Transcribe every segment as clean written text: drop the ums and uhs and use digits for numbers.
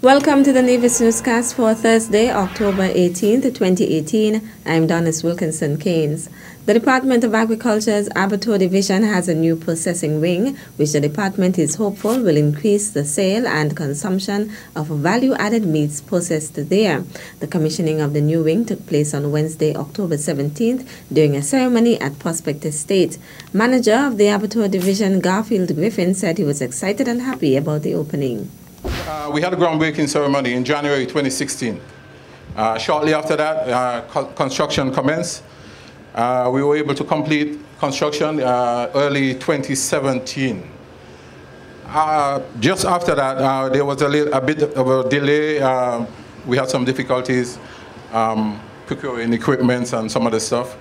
Welcome to the Nevis Newscast for Thursday, October 18th, 2018. I'm Donis Wilkinson Keynes. The Department of Agriculture's Abattoir Division has a new processing wing, which the department is hopeful will increase the sale and consumption of value-added meats processed there. The commissioning of the new wing took place on Wednesday, October 17th, during a ceremony at Prospect Estate. Manager of the Abattoir Division, Garfield Griffin, said he was excited and happy about the opening. We had a groundbreaking ceremony in January 2016. Shortly after that, construction commenced. We were able to complete construction early 2017. Just after that, there was a bit of a delay. We had some difficulties procuring equipment and some other stuff.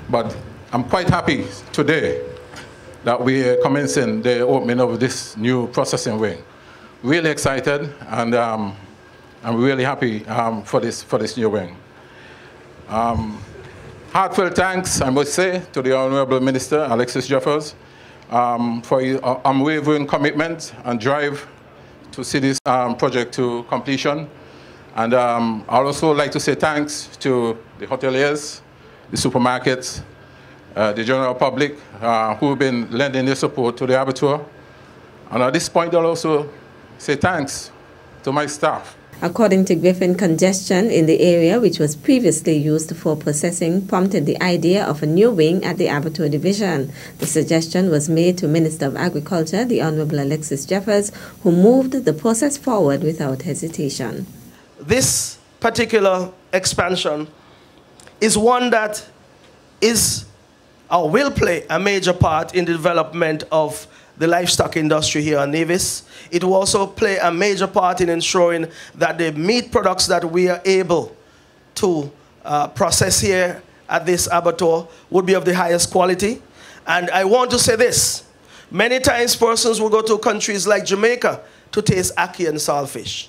But I'm quite happy today that we are commencing the opening of this new processing wing. Really excited, and I'm really happy for this new wing. Heartfelt thanks, I must say, to the Honorable Minister, Alexis Jeffers, for his unwavering commitment and drive to see this project to completion. And I'd also like to say thanks to the hoteliers, the supermarkets, the general public, who have been lending their support to the abattoir. And at this point, I'll also say thanks to my staff. According to Griffin, congestion in the area, which was previously used for processing, prompted the idea of a new wing at the Abattoir Division. The suggestion was made to Minister of Agriculture, the Honorable Alexis Jeffers, who moved the process forward without hesitation. This particular expansion is one that is or will play a major part in the development of the livestock industry here in Nevis. It will also play a major part in ensuring that the meat products that we are able to process here at this abattoir would be of the highest quality. And I want to say this. Many times persons will go to countries like Jamaica to taste ackee and saltfish.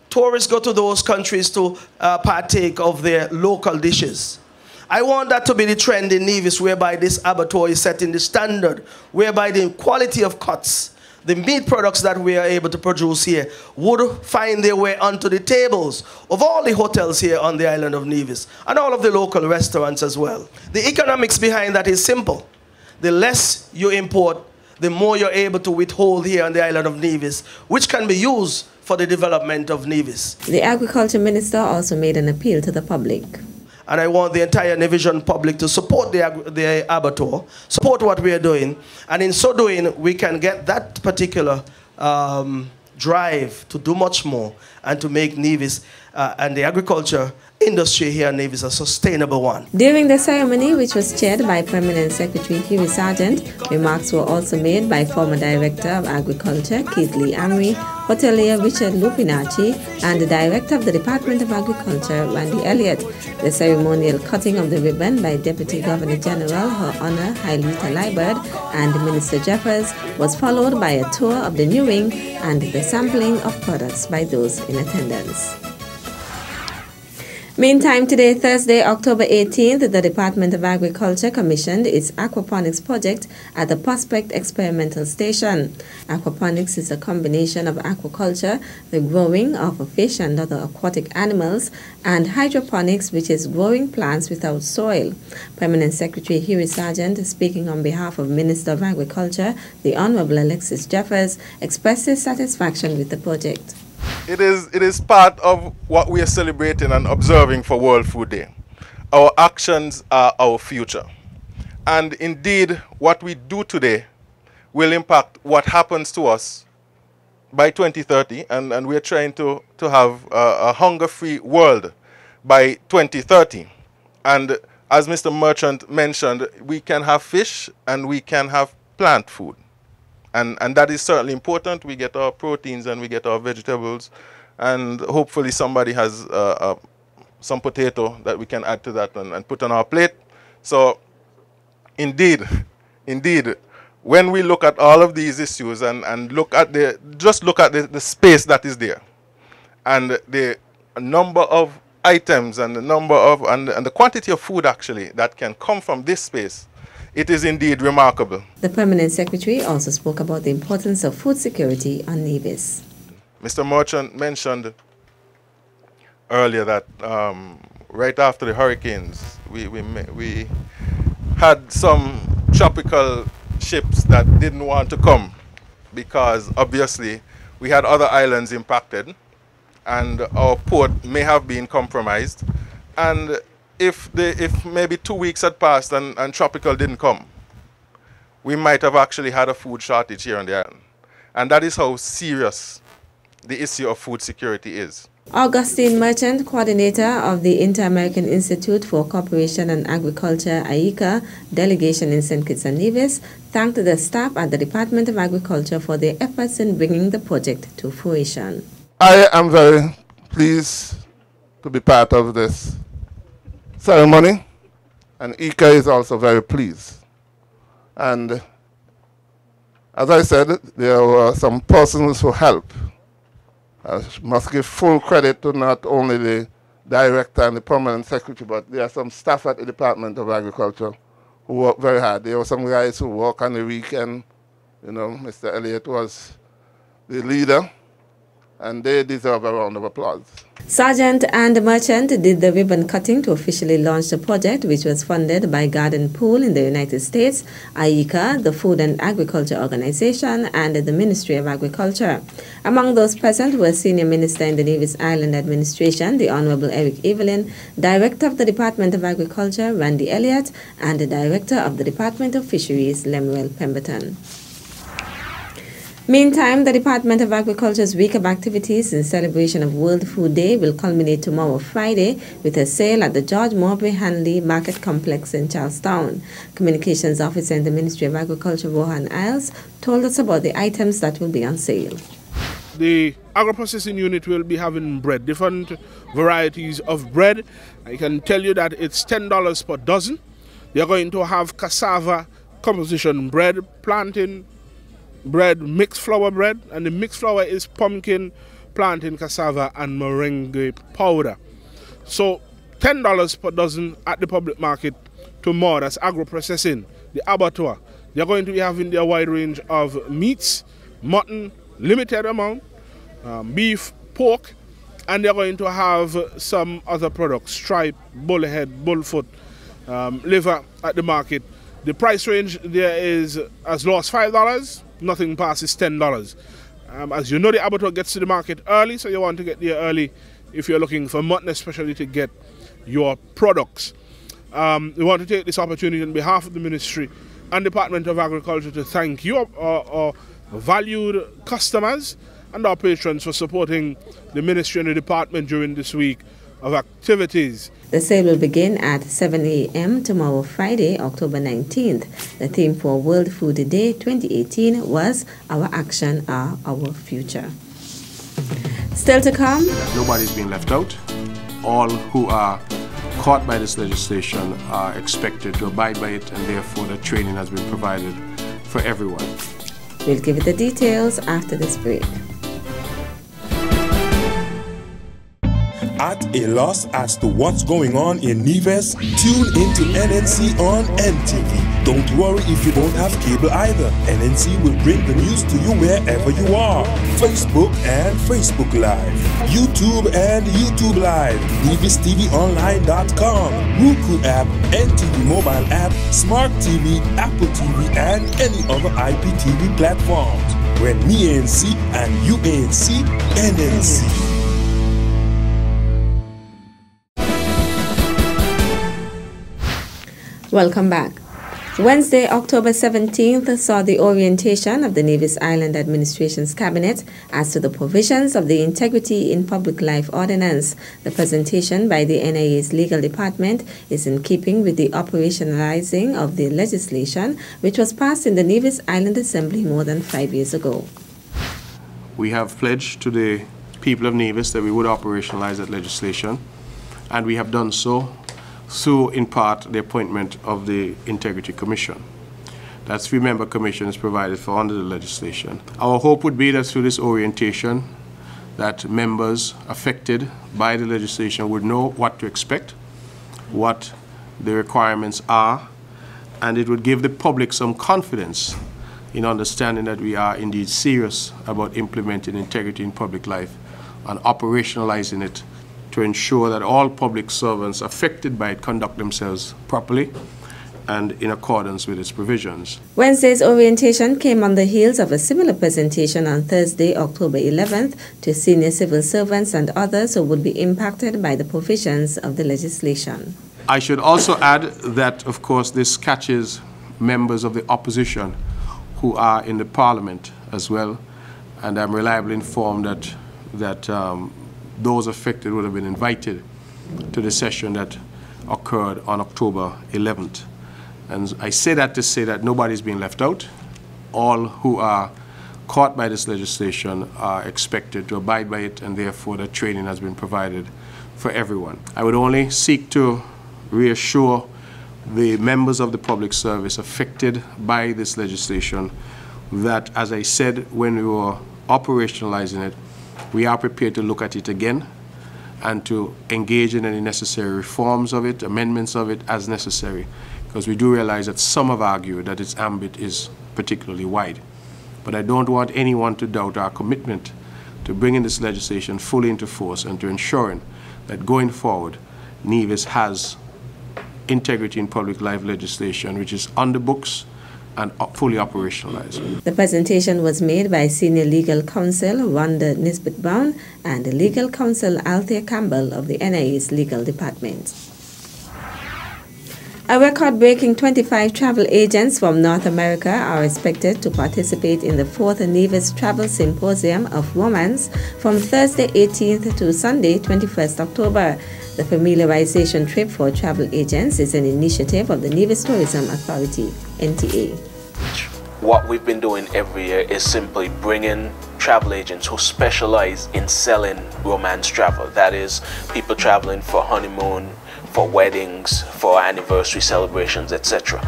Tourists go to those countries to partake of their local dishes. I want that to be the trend in Nevis, whereby this abattoir is setting the standard, whereby the quality of cuts, the meat products that we are able to produce here would find their way onto the tables of all the hotels here on the island of Nevis and all of the local restaurants as well. The economics behind that is simple. The less you import, the more you're able to withhold here on the island of Nevis, which can be used for the development of Nevis. The Agriculture Minister also made an appeal to the public. And I want the entire Nevision public to support the abattoir, support what we are doing, and in so doing, we can get that particular drive to do much more and to make Nevis and the agriculture industry here in Nevis a sustainable one. During the ceremony, which was chaired by Permanent Secretary Hughie Sargent, remarks were also made by former Director of Agriculture Keith Lee Amri, hotelier Richard Lupinacci, and the Director of the Department of Agriculture Randy Elliott. The ceremonial cutting of the ribbon by Deputy Governor General Her Honor Hailita Liebert and Minister Jeffers was followed by a tour of the new wing and the sampling of products by those in attendance. Meantime, today, Thursday, October 18th, the Department of Agriculture commissioned its aquaponics project at the Prospect Experimental Station. Aquaponics is a combination of aquaculture, the growing of fish and other aquatic animals, and hydroponics, which is growing plants without soil. Permanent Secretary Hughie Sargent, speaking on behalf of Minister of Agriculture, the Honorable Alexis Jeffers, expressed his satisfaction with the project. It is part of what we are celebrating and observing for World Food Day. Our actions are our future. And indeed, what we do today will impact what happens to us by 2030. And we are trying to have a hunger-free world by 2030. And as Mr. Merchant mentioned, we can have fish and we can have plant food. And that is certainly important. We get our proteins and we get our vegetables. And hopefully somebody has some potato that we can add to that and put on our plate. So indeed, when we look at all of these issues and just look at the space that is there and the number of items and the quantity of food actually that can come from this space, it is indeed remarkable. The Permanent Secretary also spoke about the importance of food security on Nevis. Mr. Merchant mentioned earlier that right after the hurricanes, we had some tropical ships that didn't want to come because obviously we had other islands impacted and our port may have been compromised. And if maybe 2 weeks had passed and tropical didn't come, we might have actually had a food shortage here on the island. And that is how serious the issue of food security is. Augustine Merchant, coordinator of the Inter-American Institute for Cooperation and Agriculture, IICA, delegation in St. Kitts and Nevis, thanked the staff at the Department of Agriculture for their efforts in bringing the project to fruition. I am very pleased to be part of this ceremony, and IICA is also very pleased. And as I said, there were some persons who helped. I must give full credit to not only the director and the permanent secretary, but there are some staff at the Department of Agriculture who work very hard. There were some guys who work on the weekend. You know, Mr. Elliott was the leader, and they deserve a round of applause. Sergeant and Merchant did the ribbon cutting to officially launch the project, which was funded by Garden Pool in the United States, IICA, the Food and Agriculture Organization, and the Ministry of Agriculture. Among those present were Senior Minister in the Nevis Island Administration, the Honorable Eric Evelyn, Director of the Department of Agriculture, Randy Elliott, and the Director of the Department of Fisheries, Lemuel Pemberton. Meantime, the Department of Agriculture's week of activities in celebration of World Food Day will culminate tomorrow, Friday, with a sale at the George Mowbray Hanley Market Complex in Charlestown. Communications Officer in the Ministry of Agriculture, Rohan Isles, told us about the items that will be on sale. The agro-processing unit will be having bread, different varieties of bread. I can tell you that it's $10 per dozen. They're going to have cassava composition bread, plantain bread, mixed flour bread, and the mixed flour is pumpkin, plantain, cassava, and meringue powder. So $10 per dozen at the public market tomorrow. That's agro-processing, the abattoir. They're going to be having their wide range of meats, mutton, limited amount, beef, pork, and they're going to have some other products, stripe, bullhead, bullfoot, liver at the market. The price range there is as low as $5, nothing passes $10. As you know, the abattoir gets to the market early, so you want to get there early if you're looking for mutton, especially to get your products. We want to take this opportunity on behalf of the Ministry and Department of Agriculture to thank you, our valued customers and our patrons, for supporting the Ministry and the Department during this week of activities. The sale will begin at 7 a.m. tomorrow, Friday, October 19th. The theme for World Food Day 2018 was Our Action Are Our Future. Still to come. Nobody's being left out. All who are caught by this legislation are expected to abide by it, and therefore the training has been provided for everyone. We'll give you the details after this break. At a loss as to what's going on in Nevis? Tune into NNC on NTV. Don't worry if you don't have cable either. NNC will bring the news to you wherever you are. Facebook and Facebook Live. YouTube and YouTube Live. NevisTVOnline.com. Roku app, NTV mobile app, Smart TV, Apple TV, and any other IPTV platforms. When me ANC and you ANC, NNC. Welcome back. Wednesday, October 17th, saw the orientation of the Nevis Island Administration's Cabinet as to the provisions of the Integrity in Public Life Ordinance. The presentation by the NIA's Legal Department is in keeping with the operationalizing of the legislation which was passed in the Nevis Island Assembly more than 5 years ago. We have pledged to the people of Nevis that we would operationalize that legislation, and we have done so through, in part, the appointment of the Integrity Commission. That 3-member commission is provided for under the legislation. Our hope would be that through this orientation, that members affected by the legislation would know what to expect, what the requirements are, and it would give the public some confidence in understanding that we are indeed serious about implementing integrity in public life and operationalizing it to ensure that all public servants affected by it conduct themselves properly and in accordance with its provisions. Wednesday's orientation came on the heels of a similar presentation on Thursday, October 11th, to senior civil servants and others who would be impacted by the provisions of the legislation. I should also add that, of course, this catches members of the opposition who are in the parliament as well, and I'm reliably informed that those affected would have been invited to the session that occurred on October 11th. And I say that to say that nobody's being left out. All who are caught by this legislation are expected to abide by it, and therefore the training has been provided for everyone. I would only seek to reassure the members of the public service affected by this legislation that, as I said when we were operationalizing it, we are prepared to look at it again and to engage in any necessary reforms of it, amendments of it as necessary, because we do realize that some have argued that its ambit is particularly wide. But I don't want anyone to doubt our commitment to bringing this legislation fully into force and to ensuring that going forward, Nevis has integrity in public life legislation which is on the books and fully operationalized. The presentation was made by Senior Legal Counsel Rhonda Nisbet-Brown and Legal Counsel Althea Campbell of the NIA's Legal Department. A record-breaking 25 travel agents from North America are expected to participate in the 4th Nevis Travel Symposium of Romance from Thursday 18th to Sunday 21st October. The familiarization trip for travel agents is an initiative of the Nevis Tourism Authority, NTA. What we've been doing every year is simply bringing travel agents who specialize in selling romance travel. That is, people traveling for honeymoon, for weddings, for anniversary celebrations, etc.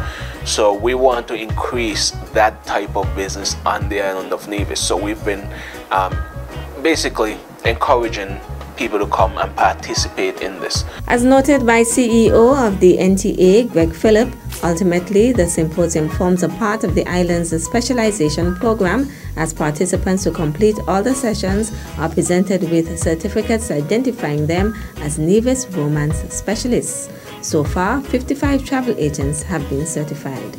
So we want to increase that type of business on the island of Nevis. So we've been basically encouraging people to come and participate in this. As noted by CEO of the NTA, Greg Phillip, ultimately the symposium forms a part of the island's specialization program, as participants who complete all the sessions are presented with certificates identifying them as Nevis Romance Specialists. So far, 55 travel agents have been certified.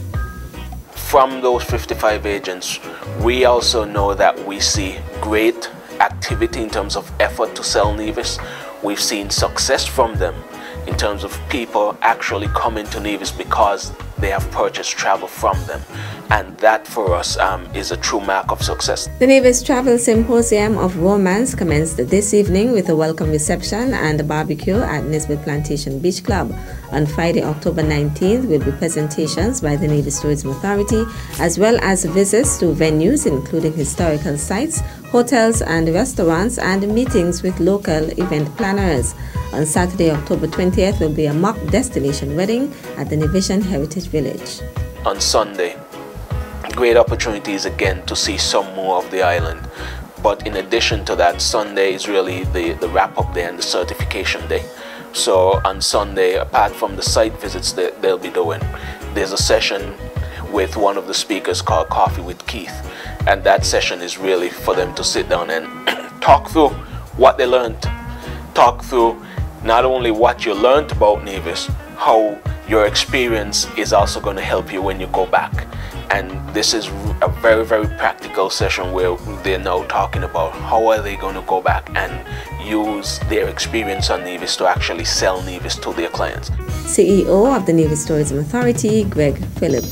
From those 55 agents, we also know that we see great activity in terms of effort to sell Nevis. We've seen success from them in terms of people actually coming to Nevis because they have purchased travel from them, and that for us is a true mark of success. The Nevis Travel Symposium of Romance commenced this evening with a welcome reception and a barbecue at Nisbet Plantation Beach Club. On Friday, October 19th, will be presentations by the Nevis Tourism Authority, as well as visits to venues including historical sites, hotels and restaurants, and meetings with local event planners. On Saturday, October 20th, will be a mock destination wedding at the Nevisian Heritage Village. On Sunday, great opportunities again to see some more of the island. But in addition to that, Sunday is really the wrap-up day and the certification day. So on Sunday, apart from the site visits that they'll be doing, there's a session with one of the speakers called Coffee with Keith. And that session is really for them to sit down and talk through what they learned. Talk through not only what you learned about Nevis, how your experience is also going to help you when you go back. And this is a very, very practical session where they're now talking about how are they going to go back and use their experience on Nevis to actually sell Nevis to their clients. CEO of the Nevis Tourism Authority, Greg Phillip.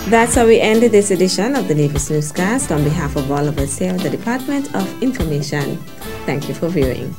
That's how we ended this edition of the Nevis Newscast. On behalf of all of us here at the Department of Information, thank you for viewing.